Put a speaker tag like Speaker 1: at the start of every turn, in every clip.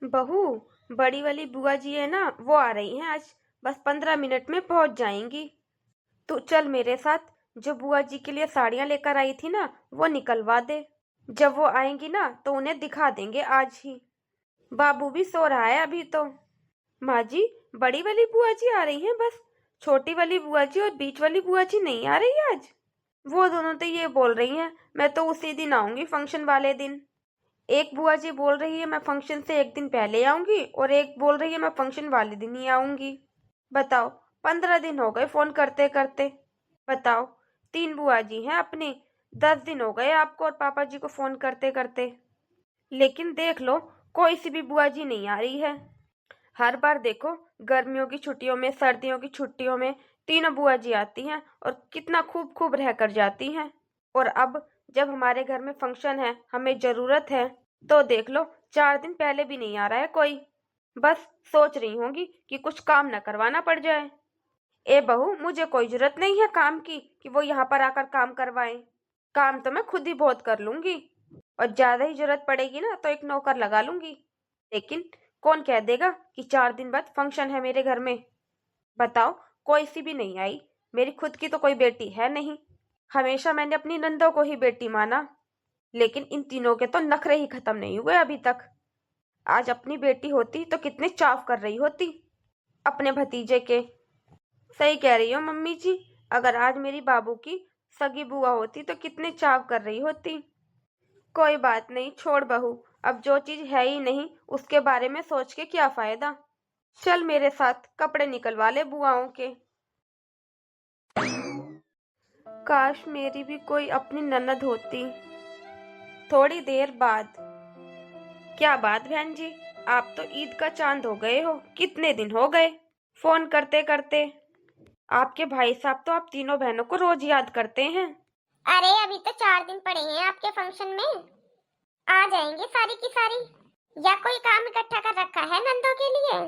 Speaker 1: बहू, बड़ी वाली बुआ जी है ना, वो आ रही हैं आज। बस 15 मिनट में पहुंच जाएंगी। तू चल मेरे साथ। जो बुआ जी के लिए साड़ियां लेकर आई थी ना, वो निकलवा दे। जब वो आएंगी ना तो उन्हें दिखा देंगे आज ही। बाबू भी सो रहा है अभी तो। माँ जी, बड़ी वाली बुआ जी आ रही हैं बस। छोटी वाली बुआ जी और बीच वाली बुआ जी नहीं आ रही आज। वो दोनों तो ये बोल रही हैं मैं तो उसी दिन आऊंगी, फंक्शन वाले दिन। एक बुआ जी बोल रही है मैं फंक्शन से एक दिन पहले आऊंगी, और एक बोल रही है मैं फंक्शन वाले दिन ही आऊंगी। बताओ, 15 दिन हो गए फोन करते करते। बताओ, तीन बुआ जी हैं अपनी। 10 दिन हो गए आपको और पापा जी को फोन करते करते। लेकिन देख लो, कोई सी भी बुआ जी नहीं आ रही है। हर बार देखो, गर्मियों की छुट्टियों में, सर्दियों की छुट्टियों में तीनों बुआ जी आती हैं और कितना खूब खूब रह कर जाती हैं। और अब जब हमारे घर में फंक्शन है, हमें जरूरत है, तो देख लो 4 दिन पहले भी नहीं आ रहा है कोई। बस सोच रही होंगी कि कुछ काम न करवाना पड़ जाए। ए बहू, मुझे कोई जरूरत नहीं है काम की कि वो यहाँ पर आकर काम करवाएं। काम तो मैं खुद ही बहुत कर लूंगी। और ज्यादा ही जरूरत पड़ेगी ना तो एक नौकर लगा लूंगी। लेकिन कौन कह देगा कि 4 दिन बाद फंक्शन है मेरे घर में। बताओ, कोई सी भी नहीं आई। मेरी खुद की तो कोई बेटी है नहीं। हमेशा मैंने अपनी नंदों को ही बेटी माना। लेकिन इन तीनों के तो नखरे ही खत्म नहीं हुए अभी तक। आज अपनी बेटी होती तो कितने चाव कर रही होती अपने भतीजे के। सही कह रही हो मम्मी जी। अगर आज मेरी बाबू की सगी बुआ होती तो कितने चाव कर रही होती। कोई बात नहीं, छोड़ बहू। अब जो चीज है ही नहीं उसके बारे में सोच के क्या फायदा। चल मेरे साथ, कपड़े निकलवा ले बुआओं के। काश मेरी भी कोई अपनी ननद होती। थोड़ी देर बाद। क्या बात बहन जी, आप तो ईद का चांद हो गए हो। कितने दिन हो गए फोन करते करते। आपके भाई साहब तो आप तीनों बहनों को रोज याद करते हैं।
Speaker 2: अरे अभी तो 4 दिन पड़े हैं आपके फंक्शन में। आ जाएंगे सारी की सारी। या कोई काम इकट्ठा कर रखा है नंदों के लिए?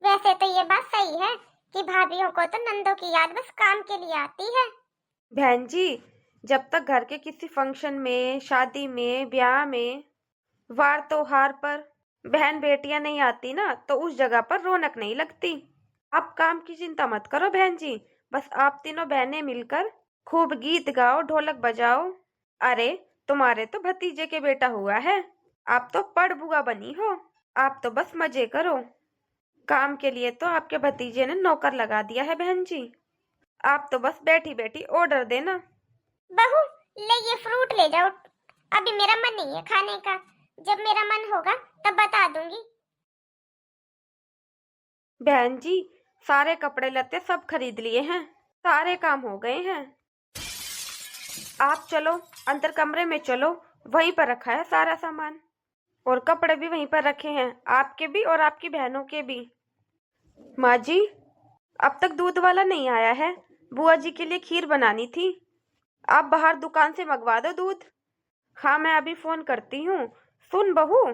Speaker 2: वैसे तो ये बात सही है कि भाभीयों को तो नंदों की याद बस काम के लिए आती है।
Speaker 1: बहन जी, जब तक घर के किसी फंक्शन में, शादी में, ब्याह में, वार त्योहार पर बहन बेटियां नहीं आती ना, तो उस जगह पर रौनक नहीं लगती। आप काम की चिंता मत करो बहन जी। बस आप तीनों बहनें मिलकर खूब गीत गाओ, ढोलक बजाओ। अरे, तुम्हारे तो भतीजे के बेटा हुआ है। आप तो पड़ बुआ बनी हो। आप तो बस मजे करो। काम के लिए तो आपके भतीजे ने नौकर लगा दिया है बहन जी। आप तो बस बैठी बैठी ऑर्डर देना।
Speaker 2: बहू, ले ये फ्रूट ले जाओ। अभी मेरा मन नहीं है खाने का। जब मेरा मन होगा तब बता दूंगी।
Speaker 1: बहन जी, सारे कपड़े लत्ते सब खरीद लिए हैं। सारे काम हो गए हैं। आप चलो, अंदर कमरे में चलो। वहीं पर रखा है सारा सामान। और कपड़े भी वहीं पर रखे हैं, आपके भी और आपकी बहनों के भी। माँ जी, अब तक दूध वाला नहीं आया है। बुआ जी के लिए खीर बनानी थी। आप बाहर दुकान से मंगवा दो दूध। हाँ, मैं अभी फोन करती हूँ। सुन बहू,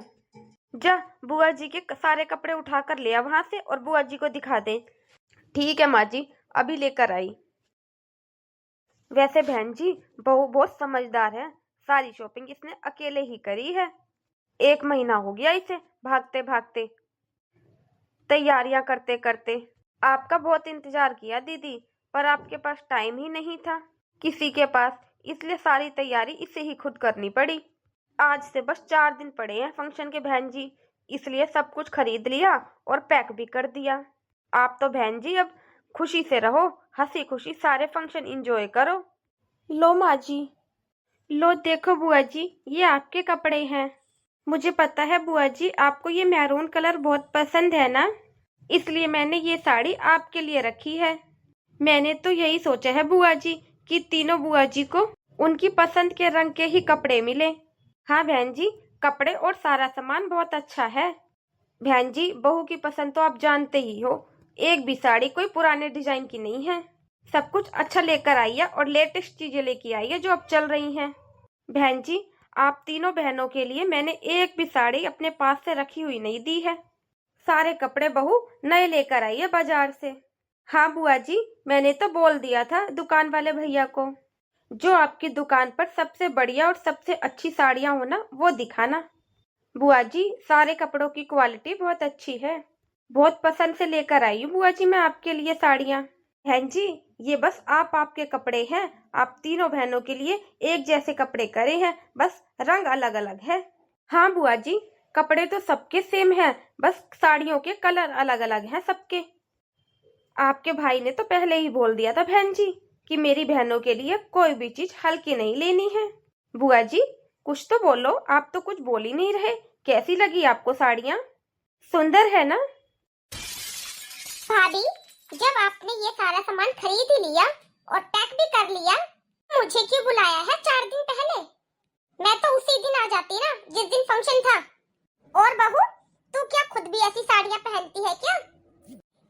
Speaker 1: जा बुआ जी के सारे कपड़े उठा कर ले आ वहां से और बुआ जी को दिखा दे। ठीक है माँ जी, अभी लेकर आई। वैसे बहन जी, बहू बहुत समझदार है। सारी शॉपिंग इसने अकेले ही करी है। 1 महीना हो गया इसे भागते भागते, तैयारियां करते करते। आपका बहुत इंतजार किया दीदी, पर आपके पास टाइम ही नहीं था किसी के पास। इसलिए सारी तैयारी इसे ही खुद करनी पड़ी। आज से बस 4 दिन पड़े हैं फंक्शन के बहन जी। इसलिए सब कुछ खरीद लिया और पैक भी कर दिया। आप तो बहन जी अब खुशी से रहो, हंसी खुशी सारे फंक्शन एंजॉय करो। लो माँ जी, लो देखो बुआ जी, ये आपके कपड़े हैं। मुझे पता है बुआ जी, आपको ये मैरून कलर बहुत पसंद है ना, इसलिए मैंने ये साड़ी आपके लिए रखी है। मैंने तो यही सोचा है बुआ जी कि तीनों बुआ जी को उनकी पसंद के रंग के ही कपड़े मिले। हाँ बहन जी, कपड़े और सारा सामान बहुत अच्छा है। बहन जी, बहू की पसंद तो आप जानते ही हो। एक भी साड़ी कोई पुराने डिजाइन की नहीं है। सब कुछ अच्छा लेकर आई है और लेटेस्ट चीजें लेके आई है जो अब चल रही हैं। बहन जी, आप तीनों बहनों के लिए मैंने एक भी साड़ी अपने पास से रखी हुई नहीं दी है। सारे कपड़े बहू नए लेकर आई है बाजार से। हाँ बुआ जी, मैंने तो बोल दिया था दुकान वाले भैया को, जो आपकी दुकान पर सबसे बढ़िया और सबसे अच्छी साड़ियां हो ना, वो दिखाना। बुआ जी, सारे कपड़ों की क्वालिटी बहुत अच्छी है। बहुत पसंद से लेकर आई हूँ बुआ जी मैं आपके लिए साड़ियाँ। बहन जी, ये बस आपके कपड़े हैं। आप तीनों बहनों के लिए एक जैसे कपड़े करे हैं, बस रंग अलग अलग है। हाँ बुआ जी, कपड़े तो सबके सेम हैं, बस साड़ियों के कलर अलग अलग हैं सबके। आपके भाई ने तो पहले ही बोल दिया था बहन जी कि मेरी बहनों के लिए कोई भी चीज हल्की नहीं लेनी है। बुआ जी, कुछ तो बोलो, आप तो कुछ बोल ही नहीं रहे। कैसी लगी आपको साड़ियाँ? सुंदर है ना?
Speaker 2: भाभी, जब आपने ये सारा सामान खरीद ही लिया और पैक भी कर लिया, मुझे क्यों बुलाया है 4 दिन पहले? मैं तो उसी दिन आ जाती ना जिस दिन फंक्शन था। और बहू, तू क्या खुद भी ऐसी साड़ियाँ पहनती है क्या?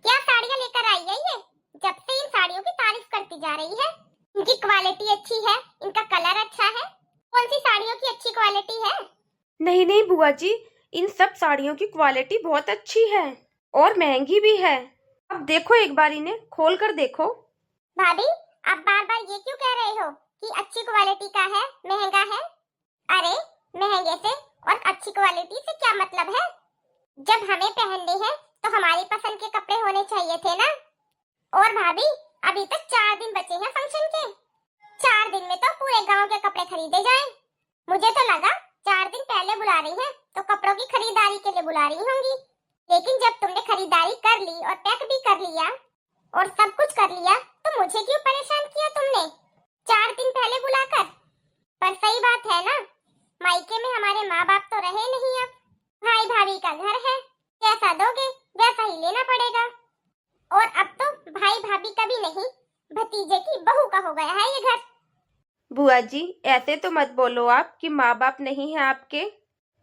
Speaker 2: क्या साड़ियाँ लेकर आई है ये? जब से इन साड़ियों की तारीफ करती जा रही है। इनकी क्वालिटी अच्छी है, इनका कलर अच्छा है। कौन सी साड़ियों की अच्छी क्वालिटी है?
Speaker 1: नहीं नहीं बुआ जी, इन सब साड़ियों की क्वालिटी बहुत अच्छी है और महंगी भी है। अब देखो, एक बार इन्हें खोल कर देखो।
Speaker 2: भाभी, आप बार बार ये क्यों कह रहे हो कि अच्छी क्वालिटी का है, महंगा है? अरे, महंगे से और अच्छी क्वालिटी से क्या मतलब है? जब हमें पहनने हैं तो हमारी पसंद के कपड़े होने चाहिए थे ना। और भाभी, अभी तक 4 दिन बचे हैं फंक्शन के। 4 दिन में तो पूरे गांव के कपड़े खरीदे जाएं। मुझे तो लगा 4 दिन पहले बुला रही हैं तो कपड़ों की खरीदारी के लिए बुला रही होंगी। लेकिन जब तुमने खरीदारी कर ली और पैक भी कर लिया और सब कुछ कर लिया, तो मुझे क्यों परेशान किया तुमने 4 दिन पहले बुलाकर? पर सही बात है ना, मायके में हमारे माँ बाप तो रहे नहीं। अब भाई भाभी का घर है, जैसा दोगे वैसा ही लेना पड़ेगा। और अब तो भाई भाभी का भी नहीं, भतीजे की बहू का हो गया है ये घर।
Speaker 1: बुआ जी, ऐसे तो मत बोलो आप कि माँ बाप नहीं है आपके,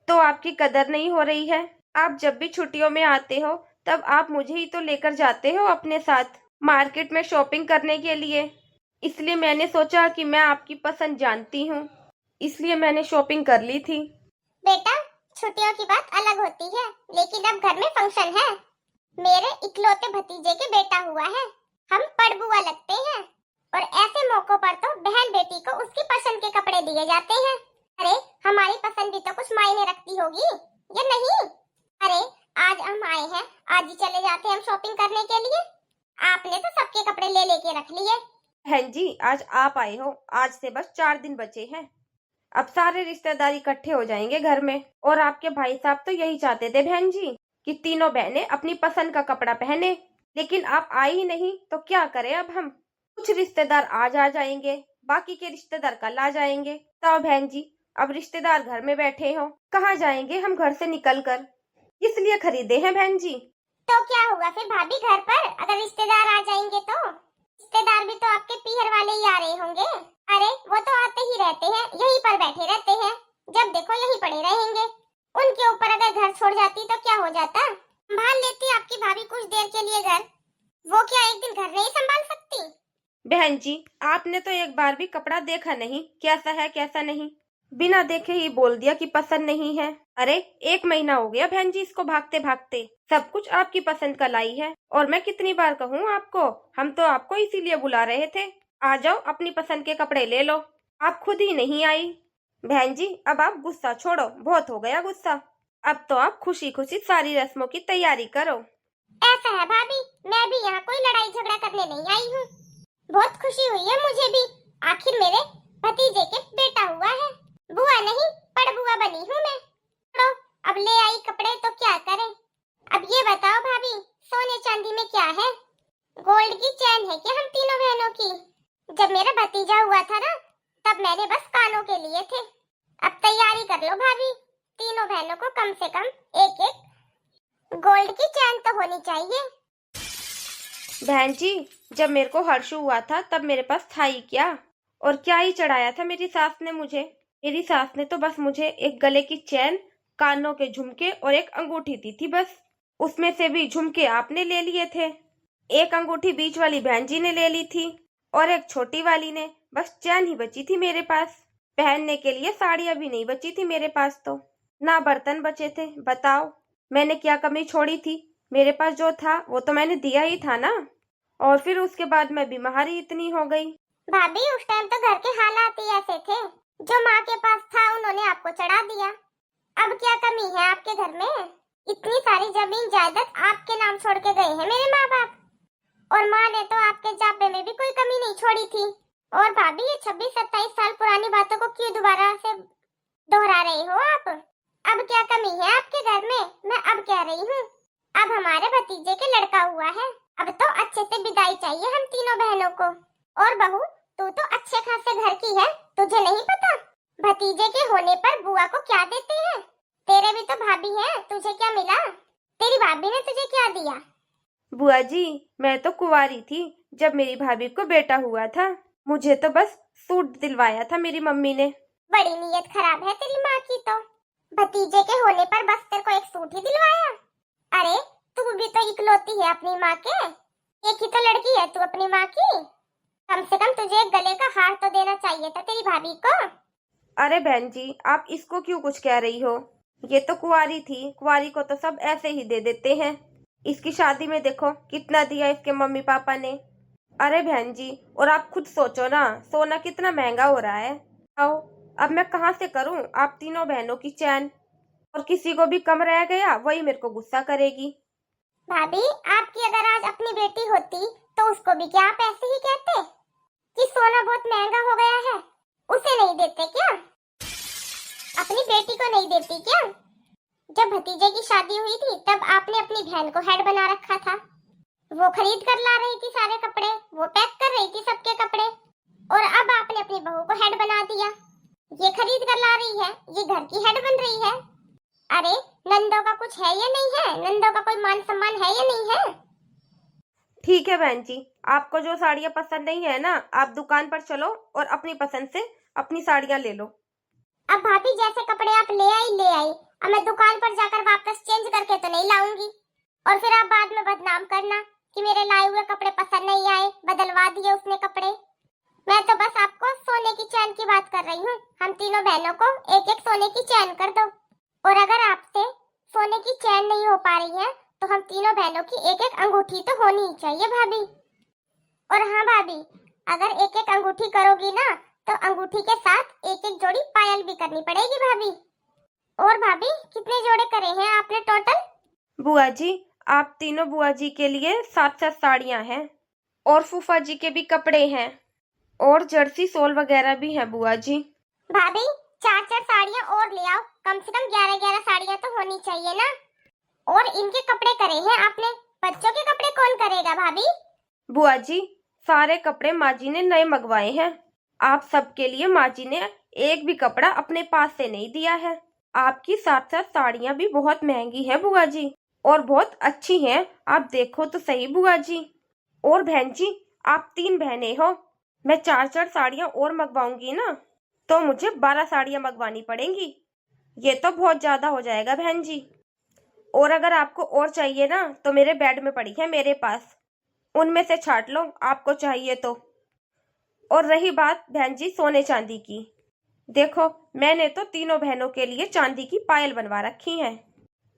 Speaker 1: तो आपकी कदर नहीं हो रही है। आप जब भी छुट्टियों में आते हो तब आप मुझे ही तो लेकर जाते हो अपने साथ मार्केट में शॉपिंग करने के लिए। इसलिए मैंने सोचा कि मैं आपकी पसंद जानती हूँ, इसलिए मैंने शॉपिंग कर ली थी।
Speaker 2: बेटा, छुट्टियों की बात अलग होती है, लेकिन अब घर में फंक्शन है। मेरे इकलौते भतीजे के बेटा हुआ है, हम पड़बुआ लगते हैं। और ऐसे मौकों पर तो बहन बेटी को उसकी पसंद के कपड़े दिए जाते हैं। अरे, हमारी पसंद भी तो कुछ मायने रखती होगी, या नहीं? अरे, आज हम आए हैं, आज ही चले जाते हैं हम शॉपिंग करने के लिए। आपने तो सबके कपड़े ले लेके रख लिए।
Speaker 1: बहन जी, आज आप आए हो, आज से बस 4 दिन बचे हैं। अब सारे रिश्तेदार इकट्ठे हो जाएंगे घर में, और आपके भाई साहब तो यही चाहते थे बहन जी कि तीनों बहनें अपनी पसंद का कपड़ा पहने। लेकिन आप आई ही नहीं तो क्या करें अब हम। कुछ रिश्तेदार आज आ जाएंगे, बाकी के रिश्तेदार कल आ जाएंगे। तो बहन जी, अब रिश्तेदार घर में बैठे हो, कहाँ जाएंगे हम घर से निकल कर। इसलिए खरीदे हैं बहन जी।
Speaker 2: तो क्या हुआ फिर भाभी, घर पर अगर रिश्तेदार आ जाएंगे तो? रिश्तेदार भी तो आपके पीहर वाले ही आ रहे होंगे। अरे, वो तो आते ही रहते हैं, यहीं पर बैठे रहते हैं, जब देखो यहीं पड़े रहेंगे। उनके ऊपर अगर घर छोड़ जाती तो क्या हो जाता? संभाल लेती आपकी भाभी कुछ देर के लिए घर। वो क्या एक दिन घर नहीं संभाल सकती?
Speaker 1: बहन जी, आपने तो एक बार भी कपड़ा देखा नहीं, कैसा है कैसा नहीं। बिना देखे ही बोल दिया कि पसंद नहीं है। अरे, 1 महीना हो गया बहन जी इसको भागते भागते। सब कुछ आपकी पसंद का लाई है, और मैं कितनी बार कहूँ आपको, हम तो आपको इसीलिए बुला रहे थे। आ जाओ, अपनी पसंद के कपड़े ले लो। आप खुद ही नहीं आई। बहन जी, अब आप गुस्सा छोड़ो, बहुत हो गया गुस्सा। अब तो आप खुशी खुशी सारी रस्मों की तैयारी करो।
Speaker 2: ऐसा है भाभी, मैं भी यहाँ कोई लड़ाई झगड़ा करने नहीं आई हूँ। बहुत खुशी हुई है मुझे भी, आखिर मेरे भतीजे के बेटा हुआ है। बुआ नहीं, पड़बुआ बनी हूँ मैं। तो अब ले आई कपड़े तो क्या करें? अब ये बताओ भाभी, सोने चांदी में क्या है? गोल्ड की चैन है क्या हम तीनों बहनों की? जब मेरा भतीजा हुआ था ना, तब मैंने बस कानों के लिए थे। अब तैयारी कर लो भाभी, तीनों बहनों को कम से कम एक एक गोल्ड की चैन तो होनी चाहिए।
Speaker 1: बहन जी, जब मेरे को हर्ष हुआ था तब मेरे पास था ही क्या, और क्या ही चढ़ाया था मेरी सास ने मुझे। मेरी सास ने तो बस मुझे एक गले की चैन, कानों के झुमके और एक अंगूठी दी थी बस। उसमें से भी झुमके आपने ले लिए थे, एक अंगूठी बीच वाली बहन जी ने ले ली थी, और एक छोटी वाली ने। बस चैन ही बची थी मेरे पास। पहनने के लिए साड़ियाँ भी नहीं बची थी मेरे पास, तो ना बर्तन बचे थे। बताओ, मैंने क्या कमी छोड़ी थी? मेरे पास जो था वो तो मैंने दिया ही था ना। और फिर उसके बाद मैं बीमार ही इतनी हो गई।
Speaker 2: भाभी, उस टाइम तो घर के हालात ही ऐसे थे, जो माँ के पास था उन्होंने आपको चढ़ा दिया। अब क्या कमी है आपके घर में? इतनी सारी जमीन जायदाद आपके नाम छोड़ के गए हैं मेरे माँ बाप, और माँ ने तो आपके जापे में भी कोई कमी नहीं छोड़ी थी। और भाभी, ये 26-27 साल पुरानी बातों को क्यों दोबारा से दोहरा रही हो आप? अब क्या कमी है आपके घर में? मैं अब कह रही हूँ, अब हमारे भतीजे के लड़का हुआ है, अब तो अच्छे से विदाई चाहिए हम तीनों बहनों को। और बहू, तू तो अच्छे खासे घर की है, तुझे नहीं पता भतीजे के होने पर बुआ को क्या देते हैं? तेरे भी तो भाभी है, तुझे क्या मिला? तेरी भाभी ने तुझे क्या दिया?
Speaker 1: बुआ जी, मैं तो कुंवारी थी जब मेरी भाभी को बेटा हुआ था। मुझे तो बस सूट दिलवाया था मेरी मम्मी ने।
Speaker 2: बड़ी नीयत खराब है तेरी माँ की तो। भतीजे के होने पर बस तेरे को एक सूट ही दिलवाया? अरे, तू भी तो इकलौती है अपनी माँ के, एक ही तो लड़की है तू अपनी माँ की। कम से कम तुझे एक गले का हार तो देना चाहिए था तेरी भाभी को।
Speaker 1: अरे बहन जी, आप इसको क्यों कुछ कह रही हो? ये तो कुंवारी थी, कुंवारी को तो सब ऐसे ही दे देते हैं। इसकी शादी में देखो कितना दिया इसके मम्मी पापा ने। अरे बहन जी, और आप खुद सोचो ना, सोना कितना महंगा हो रहा है। आओ, अब मैं कहाँ से करूं आप तीनों बहनों की चैन? और किसी को भी कम रह गया वही मेरे को गुस्सा करेगी।
Speaker 2: भाभी, आपकी अगर आज अपनी बेटी होती तो उसको भी क्या आप ऐसे ही कहते कि सोना बहुत महंगा हो गया है? उसे नहीं देते क्या? अपनी बेटी को नहीं देती क्या? जब भतीजे की शादी हुई थी तब आपने अपनी बहन को हेड बना रखा था। वो खरीद कर ला रही थी सारे कपड़े, वो पैक कर रही थी सबके कपड़े, और अब आपने अपनी बहू को हेड बना दिया। ये खरीद कर ला रही है, ये घर की हेड बन रही है। अरे, नंदों का कुछ है या नहीं है? नंदों का कोई मान सम्मान है या नहीं है?
Speaker 1: ठीक है बहन जी, आपको जो साड़ियाँ पसंद नहीं है ना, आप दुकान पर चलो और अपनी पसंद से अपनी साड़ियाँ ले लो।
Speaker 2: अब भाभी, जैसे कपड़े आप ले आई, अब मैं दुकान पर जाकर वापस चेंज करके तो नहीं लाऊंगी, और फिर आप बाद में बदनाम करना कि मेरे लाए हुए कपड़े पसंद नहीं आए, बदलवा दिए उसने कपड़े। मैं तो बस आपको सोने की चैन की बात कर रही हूँ। हम तीनों बहनों को एक एक सोने की चैन कर दो, और अगर आपसे सोने की चैन नहीं हो पा रही है तो हम तीनों बहनों की एक एक अंगूठी तो होनी ही चाहिए भाभी। और हाँ भाभी, अगर एक एक अंगूठी करोगी ना तो अंगूठी के साथ एक एक जोड़ी पायल भी करनी पड़ेगी भाभी। और भाभी, कितने जोड़े करे हैं आपने टोटल?
Speaker 1: बुआ जी, आप तीनों बुआ जी के लिए 7-7 साड़ियाँ हैं, और फूफा जी के भी कपड़े हैं, और जर्सी सोल वगैरह भी हैं बुआ जी।
Speaker 2: भाभी, 4-4 साड़ियाँ और ले आओ, कम से कम 11-11 साड़ियाँ तो होनी चाहिए ना। और इनके कपड़े करे हैं आपने, बच्चों के कपड़े कौन करेगा भाभी?
Speaker 1: बुआ जी, सारे कपड़े माँ जी ने नए मंगवाए हैं। आप सबके लिए माँ जी ने एक भी कपड़ा अपने पास से नहीं दिया है। आपकी 7-7 साड़ियाँ भी बहुत महंगी हैं बुआ जी, और बहुत अच्छी हैं, आप देखो तो सही बुआ जी। और बहन जी, आप 3 बहनें हो, मैं 4-4 साड़ियाँ और मंगवाऊंगी ना तो मुझे 12 साड़ियाँ मंगवानी पड़ेंगी। ये तो बहुत ज्यादा हो जाएगा बहन जी। और अगर आपको और चाहिए ना तो मेरे बेड में पड़ी है मेरे पास, उनमें से छांट लो आपको चाहिए तो। और रही बात बहन जी सोने चांदी की, देखो मैंने तो तीनों बहनों के लिए चांदी की पायल बनवा रखी हैं,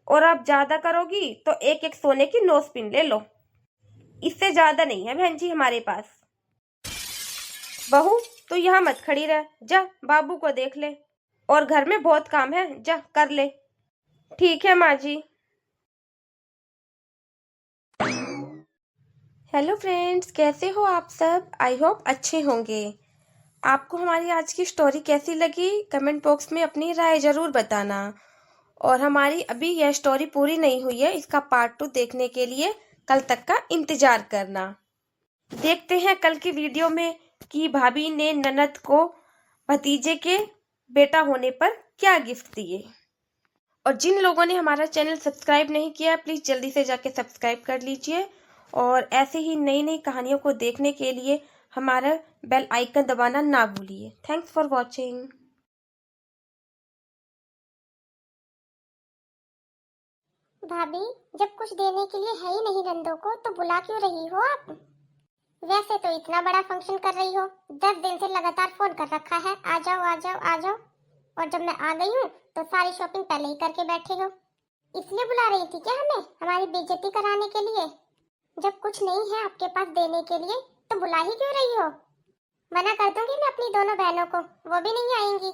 Speaker 1: और आप ज्यादा करोगी तो एक एक सोने की नोज पिन ले लो, इससे ज्यादा नहीं है बहन जी हमारे पास। बहू, तू यहाँ मत खड़ी रह, जा बाबू को देख ले, और घर में बहुत काम है, जा कर ले। ठीक है माँ जी। हेलो फ्रेंड्स, कैसे हो आप सब? आई होप अच्छे होंगे। आपको हमारी आज की स्टोरी कैसी लगी कमेंट बॉक्स में अपनी राय जरूर बताना। और हमारी अभी यह स्टोरी पूरी नहीं हुई है, इसका पार्ट 2 देखने के लिए कल तक का इंतजार करना। देखते हैं कल की वीडियो में कि भाभी ने ननद को भतीजे के बेटा होने पर क्या गिफ्ट दिए। और जिन लोगों ने हमारा चैनल सब्सक्राइब नहीं किया, प्लीज जल्दी से जाके सब्सक्राइब कर लीजिए, और ऐसे ही नई नई कहानियों को देखने के लिए हमारा बेल आइकन दबाना ना भूलिए। Thanks for watching.
Speaker 2: भाभी, जब कुछ देने के लिए है ही नहीं नंदों को तो बुला क्यों रही हो आप? वैसे तो इतना बड़ा फंक्शन कर रही हो, 10 दिन से लगातार फोन कर रखा है, आ जाओ आ जाओ आ जाओ, और जब मैं आ गई हूँ तो सारी शॉपिंग पहले ही करके बैठे हो। इसलिए बुला रही थी क्या हमें, हमारी बेइज्जती कराने के लिए? जब कुछ नहीं है आपके पास देने के लिए तो बुला ही क्यों रही हो? मना कर दूंगी मैं अपनी दोनों बहनों को, वो भी नहीं आएंगी।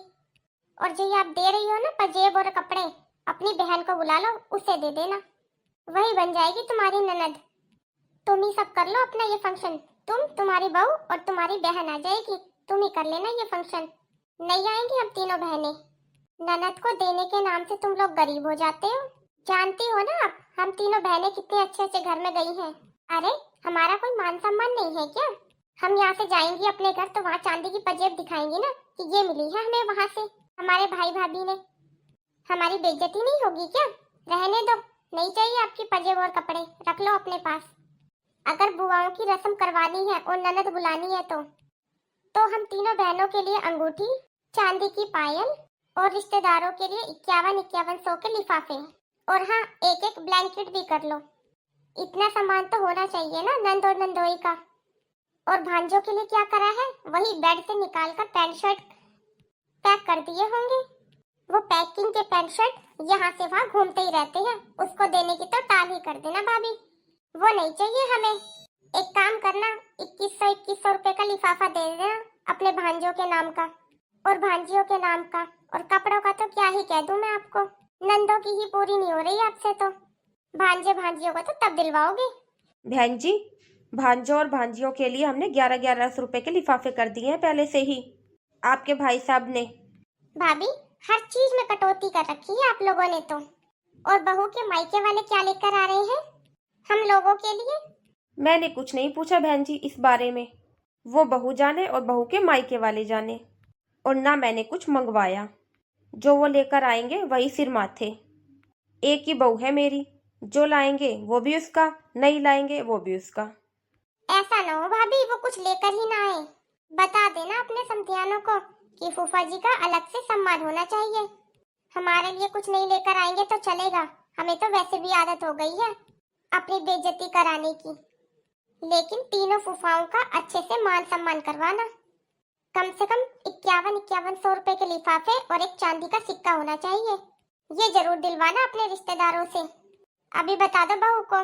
Speaker 2: और जो ये आप दे रही हो ना पजेब और कपड़े, अपनी बहन को बुला लो, उसे दे देना, वही बन जाएगी तुम्हारी ननद। तुम ही सब कर लो अपना ये फंक्शन, तुम्हारी बहू और तुम्हारी बहन आ जाएगी, तुम ही कर लेना ये फंक्शन। नहीं आएंगी हम तीनों बहनें। ननद को देने के नाम से तुम लोग गरीब हो जाते हो। जानती हो ना आप, हम तीनों बहनें कितने अच्छे अच्छे घर में गई हैं। अरे हमारा कोई मान सम्मान नहीं है क्या? हम यहाँ से जाएंगी अपने घर तो वहाँ चांदी की पजेब दिखाएंगी ना कि ये मिली है हमें वहाँ से हमारे भाई भाभी ने। हमारी बेइज्जती नहीं होगी क्या? रहने दो, नहीं चाहिए आपकी पजेब और कपड़े, रख लो अपने पास। अगर बुआओं की रस्म करवानी है और ननद बुलानी है तो हम तीनों बहनों के लिए अंगूठी, चांदी की पायल और रिश्तेदारों के लिए 51-51 के लिफाफे, और हाँ एक एक ब्लैंकेट भी कर लो। इतना सामान तो होना चाहिए ना नंद और नंदोई का। और भांजों के लिए क्या करा है? वही बेड से निकालकर पैंट शर्ट पैक कर दिए होंगे। वो पैकिंग के पैंट शर्ट यहाँ से वहाँ घूमते ही रहते हैं, उसको देने की तो टाल ही कर देना भाभी, वो नहीं चाहिए हमें। एक काम करना, 2100 रुपए का लिफाफा दे देना अपने भांजों के नाम का और भांजियों के नाम का। और कपड़ों का तो क्या ही कह दूं मैं आपको, नंदों की ही पूरी नहीं हो रही आपसे तो, भांजे भांजियों को तो तब दिलवाओगे।
Speaker 1: बहन जी, भांजों और भांजियों के लिए हमने 1100 रुपए के लिफाफे कर दिए हैं पहले से ही, आपके भाई साहब ने।
Speaker 2: भाभी हर चीज में कटौती कर रखी है आप लोगों ने तो। और बहू के मायके वाले क्या लेकर आ रहे हैं हम लोगों के लिए?
Speaker 1: मैंने कुछ नहीं पूछा बहन जी इस बारे में, वो बहू जाने और बहू के मायके वाले जाने, और ना मैंने कुछ मंगवाया। जो वो लेकर आएंगे वही सिर माथे। एक ही बहू है मेरी, जो लाएंगे वो भी उसका, नहीं लाएंगे वो भी उसका।
Speaker 2: ऐसा ना हो भाभी वो कुछ लेकर ही ना आए। बता देना अपने समधियानों को कि फूफा जी का अलग से सम्मान होना चाहिए। हमारे लिए कुछ नहीं लेकर आएंगे तो चलेगा, हमें तो वैसे भी आदत हो गई है अपनी बेइज्जती कराने की। लेकिन तीनों फूफाओं का अच्छे से मान सम्मान करवाना। कम से कम 51-51 रुपए के लिफाफे और एक चांदी का सिक्का होना चाहिए, ये जरूर दिलवाना अपने रिश्तेदारों से। अभी बता दो बहू को,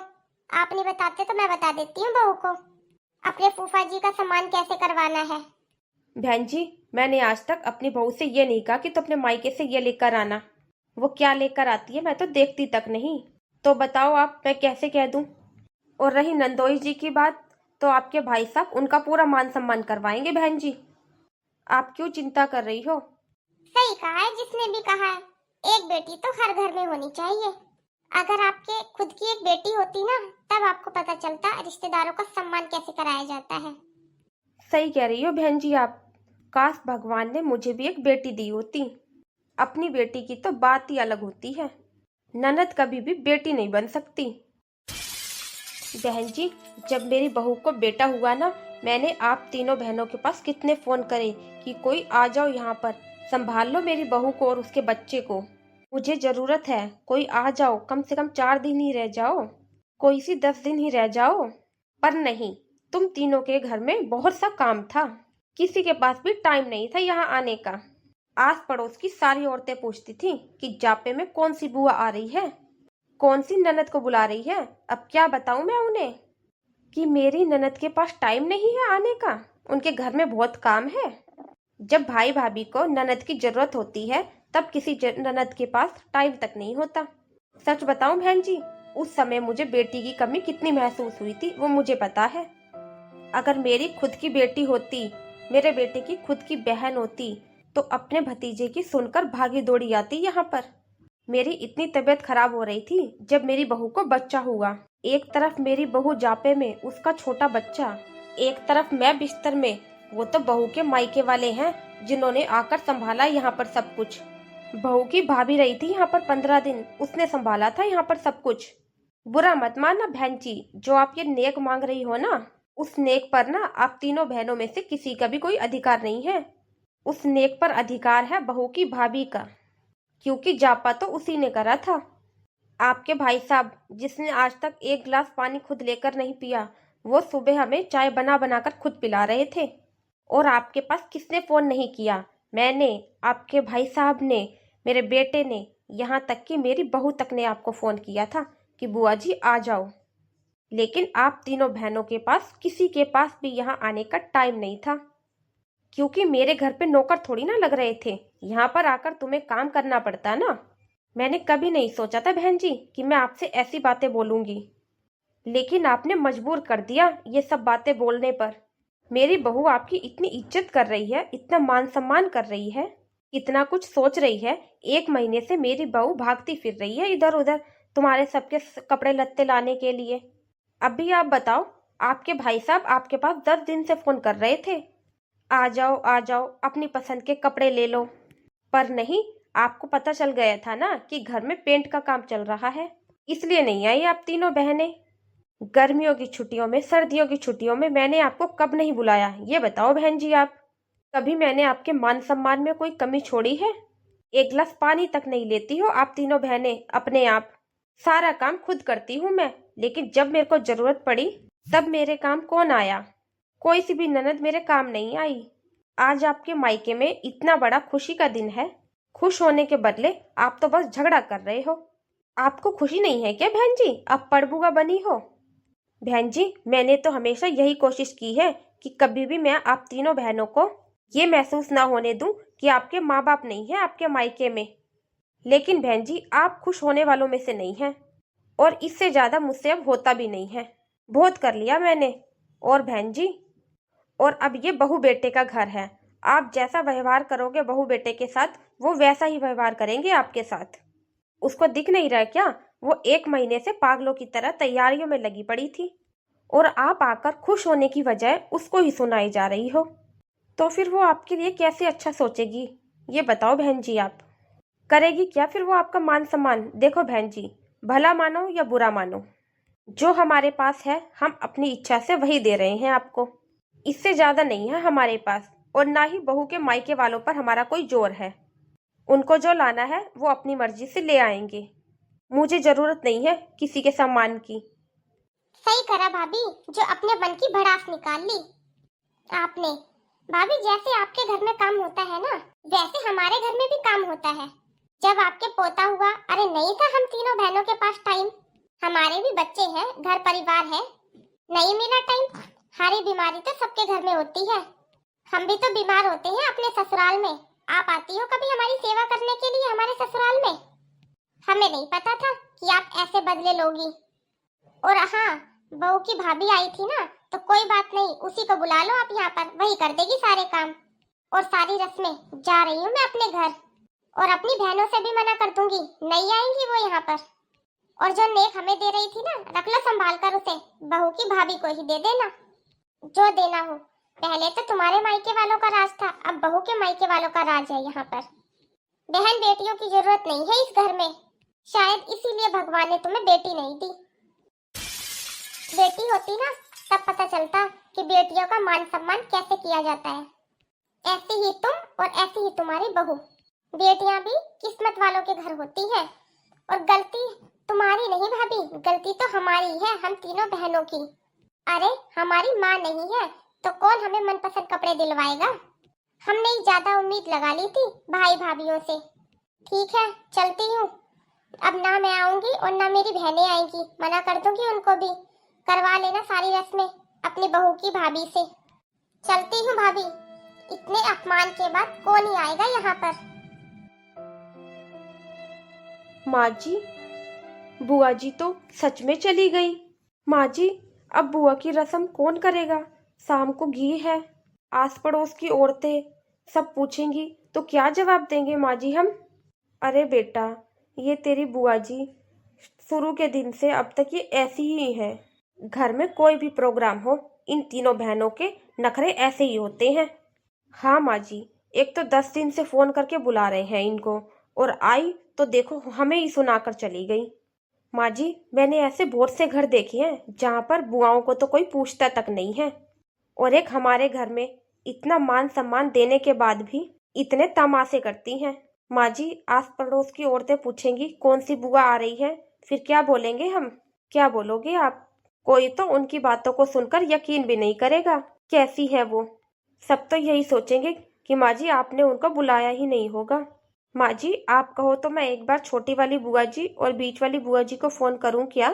Speaker 2: आप नहीं बताते तो मैं बता देती हूँ बहू को अपने फूफा जी का सम्मान कैसे करवाना है।
Speaker 1: बहन जी, मैंने आज तक अपनी बहू से ये नहीं कहा कि तो अपने मायके से ये लेकर आना। वो क्या लेकर आती है मैं तो देखती तक नहीं। तो बताओ आप, मैं कैसे कह दूं? और रही नंदोई जी की बात, तो आपके भाई साहब उनका पूरा मान सम्मान करवाएंगे बहन जी, आप क्यों चिंता कर रही हो?
Speaker 2: सही कहा है जिसने भी कहा है, एक बेटी तो हर घर में होनी चाहिए। अगर आपके खुद की एक बेटी होती ना, तब आपको पता चलता रिश्तेदारों का सम्मान कैसे कराया जाता है।
Speaker 1: सही कह रही हो बहन जी आप, काश भगवान ने मुझे भी एक बेटी दी होती। अपनी बेटी की तो बात ही अलग होती है, ननद कभी भी बेटी नहीं बन सकती। बहन जी, जब मेरी बहू को बेटा हुआ ना, मैंने आप तीनों बहनों के पास कितने फोन करे कि कोई आ जाओ यहाँ पर, संभाल लो मेरी बहू को और उसके बच्चे को, मुझे जरूरत है, कोई आ जाओ, कम से कम 4 दिन ही रह जाओ, कोई सी 10 दिन ही रह जाओ। पर नहीं, तुम तीनों के घर में बहुत सा काम था, किसी के पास भी टाइम नहीं था यहाँ आने का। आस पड़ोस की सारी औरतें पूछती थी कि जापे में कौन सी बुआ आ रही है, कौन सी ननद को बुला रही है। अब क्या बताऊं मैं उन्हें कि मेरी ननद के पास टाइम नहीं है आने का, उनके घर में बहुत काम है। जब भाई भाभी को ननद की जरूरत होती है तब किसी ननद के पास टाइम तक नहीं होता। सच बताऊं बहन जी, उस समय मुझे बेटी की कमी कितनी महसूस हुई थी वो मुझे पता है। अगर मेरी खुद की बेटी होती, मेरे बेटे की खुद की बहन होती, तो अपने भतीजे की सुनकर भागी दौड़ी आती यहाँ पर। मेरी इतनी तबीयत खराब हो रही थी जब मेरी बहू को बच्चा हुआ। एक तरफ मेरी बहू जापे में, उसका छोटा बच्चा, एक तरफ मैं बिस्तर में। वो तो बहू के मायके वाले हैं जिन्होंने आकर संभाला यहाँ पर सब कुछ। बहू की भाभी रही थी यहाँ पर 15 दिन, उसने संभाला था यहाँ पर सब कुछ। बुरा मत मानना बहन जी, जो आप ये नेक मांग रही हो ना, उस नेक पर ना आप तीनों बहनों में से किसी का भी कोई अधिकार नहीं है। उस नेक पर अधिकार है बहू की भाभी का, क्योंकि जापा तो उसी ने करा था। आपके भाई साहब, जिसने आज तक एक गिलास पानी खुद लेकर नहीं पिया, वो सुबह हमें चाय बना बनाकर खुद पिला रहे थे। और आपके पास किसने फोन नहीं किया? मैंने, आपके भाई साहब ने, मेरे बेटे ने, यहाँ तक कि मेरी बहू तक ने आपको फोन किया था कि बुआ जी आ जाओ। लेकिन आप तीनों बहनों के पास किसी के पास भी यहाँ आने का टाइम नहीं था। क्योंकि मेरे घर पे नौकर थोड़ी ना लग रहे थे, यहाँ पर आकर तुम्हें काम करना पड़ता ना। मैंने कभी नहीं सोचा था बहन जी कि मैं आपसे ऐसी बातें बोलूंगी, लेकिन आपने मजबूर कर दिया ये सब बातें बोलने पर। मेरी बहू आपकी इतनी इज्जत कर रही है, इतना मान सम्मान कर रही है, इतना कुछ सोच रही है। 1 महीने से मेरी बहू भागती फिर रही है इधर उधर तुम्हारे सबके कपड़े लत्ते लाने के लिए। अभी आप बताओ, आपके भाई साहब आपके पास 10 दिन से फोन कर रहे थे, आ जाओ अपनी पसंद के कपड़े ले लो। पर नहीं, आपको पता चल गया था ना कि घर में पेंट का काम चल रहा है, इसलिए नहीं आई आप तीनों बहनें। गर्मियों की छुट्टियों में, सर्दियों की छुट्टियों में मैंने आपको कब नहीं बुलाया, ये बताओ बहन जी आप। कभी मैंने आपके मान सम्मान में कोई कमी छोड़ी है? एक गिलास पानी तक नहीं लेती हो आप तीनों बहनें अपने आप। सारा काम खुद करती हूँ मैं, लेकिन जब मेरे को जरूरत पड़ी तब मेरे काम कौन आया? कोई सी भी ननद मेरे काम नहीं आई। आज आपके मायके में इतना बड़ा खुशी का दिन है, खुश होने के बदले आप तो बस झगड़ा कर रहे हो। आपको खुशी नहीं है क्या बहन जी, अब पड़बुआ बनी हो? बहन जी, मैंने तो हमेशा यही कोशिश की है कि कभी भी मैं आप तीनों बहनों को ये महसूस ना होने दूं कि आपके माँ बाप नहीं है आपके मायके में। लेकिन बहन जी, आप खुश होने वालों में से नहीं हैं, और इससे ज्यादा मुझसे अब होता भी नहीं है। बहुत कर लिया मैंने। और बहन जी, और अब ये बहू बेटे का घर है, आप जैसा व्यवहार करोगे बहू बेटे के साथ, वो वैसा ही व्यवहार करेंगे आपके साथ। उसको दिख नहीं रहा क्या? वो 1 महीने से पागलों की तरह तैयारियों में लगी पड़ी थी, और आप आकर खुश होने की बजाय उसको ही सुनाई जा रही हो। तो फिर वो आपके लिए कैसे अच्छा सोचेगी, ये बताओ बहन जी आप। करेगी क्या फिर वो आपका मान सम्मान? देखो बहन जी, भला मानो या बुरा मानो, जो हमारे पास है हम अपनी इच्छा से वही दे रहे हैं आपको, इससे ज्यादा नहीं है हमारे पास। और ना ही बहू के मायके वालों पर हमारा कोई जोर है। उनको जो लाना है वो अपनी मर्जी से ले आएंगे। मुझे जरूरत नहीं है किसी के सम्मान की।
Speaker 2: सही करा भाभी, जो अपने मन की भड़ास निकाल ली आपने। भाभी, जैसे आपके घर में काम होता है ना, वैसे हमारे घर में भी काम होता है। जब आपके पोता हुआ, अरे नहीं था हम तीनों बहनों के पास टाइम। हमारे भी बच्चे हैं, घर परिवार है, नहीं मिला टाइम। हारी बीमारी तो सबके घर में होती है, हम भी तो बीमार होते हैं अपने ससुराल में। आप आती हो कभी हमारी सेवा करने के लिए हमारे ससुराल में? हमें नहीं पता था कि आप ऐसे बदले लोगी। और हाँ, बहू की भाभी आई थी ना, तो कोई बात नहीं, उसी को बुला लो आप यहाँ पर, वही कर देगी सारे काम और सारी रस्में। जा रही हूँ मैं अपने घर, और अपनी बहनों से भी मना कर दूंगी, नहीं आएंगी वो यहाँ पर। और जो नेक हमें दे रही थी ना, रख लो संभाल कर उसे, बहू की भाभी को ही दे देना जो देना हो। पहले तो तुम्हारे मायके वालों का राज था, अब बहू के मायके वालों का राज है यहाँ पर। बहन बेटियों की जरूरत नहीं है इस घर में, शायद इसीलिए भगवान ने तुम्हें बेटी नहीं दी। बेटी होती ना, तब पता चलता कि बेटियों का मान सम्मान कैसे किया जाता है। ऐसी ही तुम और ऐसी ही तुम्हारी बहू। बेटियां भी किस्मत वालों के घर होती है, और गलती तुम्हारी नहीं भाभी, गलती तो हमारी है, हम तीनों बहनों की। अरे हमारी माँ नहीं है तो कौन हमें मनपसंद कपड़े दिलवाएगा? हमने ही ज्यादा उम्मीद लगा ली थी भाई भाभीयों से। ठीक है, चलती हूँ। अब ना मैं आऊंगी और ना मेरी बहनें आएंगी, मना कर दूंगी उनको भी। करवा लेना सारी रस्में अपनी बहू की भाभी से। चलती हूँ भाभी, इतने अपमान के बाद कौन ही आएगा यहाँ पर।
Speaker 1: माँ जी, बुआ जी तो सच में चली गई। माँ जी, अब बुआ की रस्म कौन करेगा? शाम को घी है, आस पड़ोस की औरतें सब पूछेंगी तो क्या जवाब देंगे माँ जी हम? अरे बेटा, ये तेरी बुआ जी शुरू के दिन से अब तक ये ऐसी ही है। घर में कोई भी प्रोग्राम हो, इन तीनों बहनों के नखरे ऐसे ही होते हैं। हाँ माँ जी, एक तो 10 दिन से फोन करके बुला रहे हैं इनको, और आई तो देखो हमें ही सुनाकर चली गई। माँ जी, मैंने ऐसे बहुत से घर देखे हैं जहाँ पर बुआओं को तो कोई पूछता तक नहीं है, और एक हमारे घर में इतना मान सम्मान देने के बाद भी इतने तमाशे करती हैं। माँ जी, आस पड़ोस की औरतें पूछेंगी कौन सी बुआ आ रही है, फिर क्या बोलेंगे हम? क्या बोलोगे आप? कोई तो उनकी बातों को सुनकर यकीन भी नहीं करेगा कैसी है वो। सब तो यही सोचेंगे कि माँ जी आपने उनको बुलाया ही नहीं होगा। माँ जी, आप कहो तो मैं एक बार छोटी वाली बुआ जी और बीच वाली बुआ जी को फोन करूं क्या?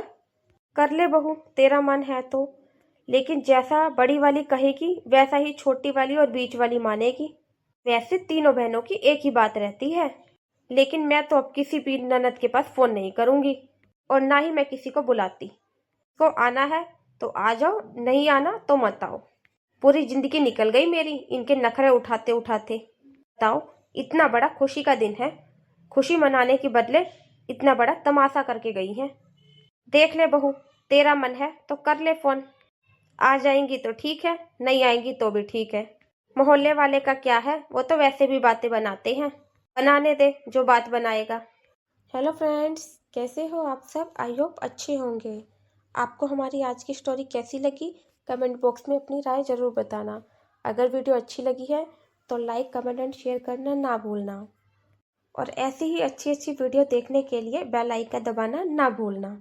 Speaker 1: कर ले बहू, तेरा मन है तो। लेकिन जैसा बड़ी वाली कहेगी वैसा ही छोटी वाली और बीच वाली मानेगी। वैसे तीनों बहनों की एक ही बात रहती है, लेकिन मैं तो अब किसी भी ननद के पास फोन नहीं करूंगी और ना ही मैं किसी को बुलाती। को आना है तो आ जाओ, नहीं आना तो मत आओ। पूरी जिंदगी निकल गई मेरी इनके नखरे उठाते उठाते। बताओ, इतना बड़ा खुशी का दिन है, खुशी मनाने के बदले इतना बड़ा तमाशा करके गई हैं। देख ले बहू, तेरा मन है तो कर ले फोन। आ जाएंगी तो ठीक है, नहीं आएंगी तो भी ठीक है। मोहल्ले वाले का क्या है, वो तो वैसे भी बातें बनाते हैं, बनाने दे जो बात बनाएगा। हेलो फ्रेंड्स, कैसे हो आप सब? आई होप अच्छे होंगे। आपको हमारी आज की स्टोरी कैसी लगी कमेंट बॉक्स में अपनी राय ज़रूर बताना। अगर वीडियो अच्छी लगी है तो लाइक, कमेंट एंड शेयर करना ना भूलना और ऐसी ही अच्छी अच्छी वीडियो देखने के लिए बेल आइकन दबाना ना भूलना।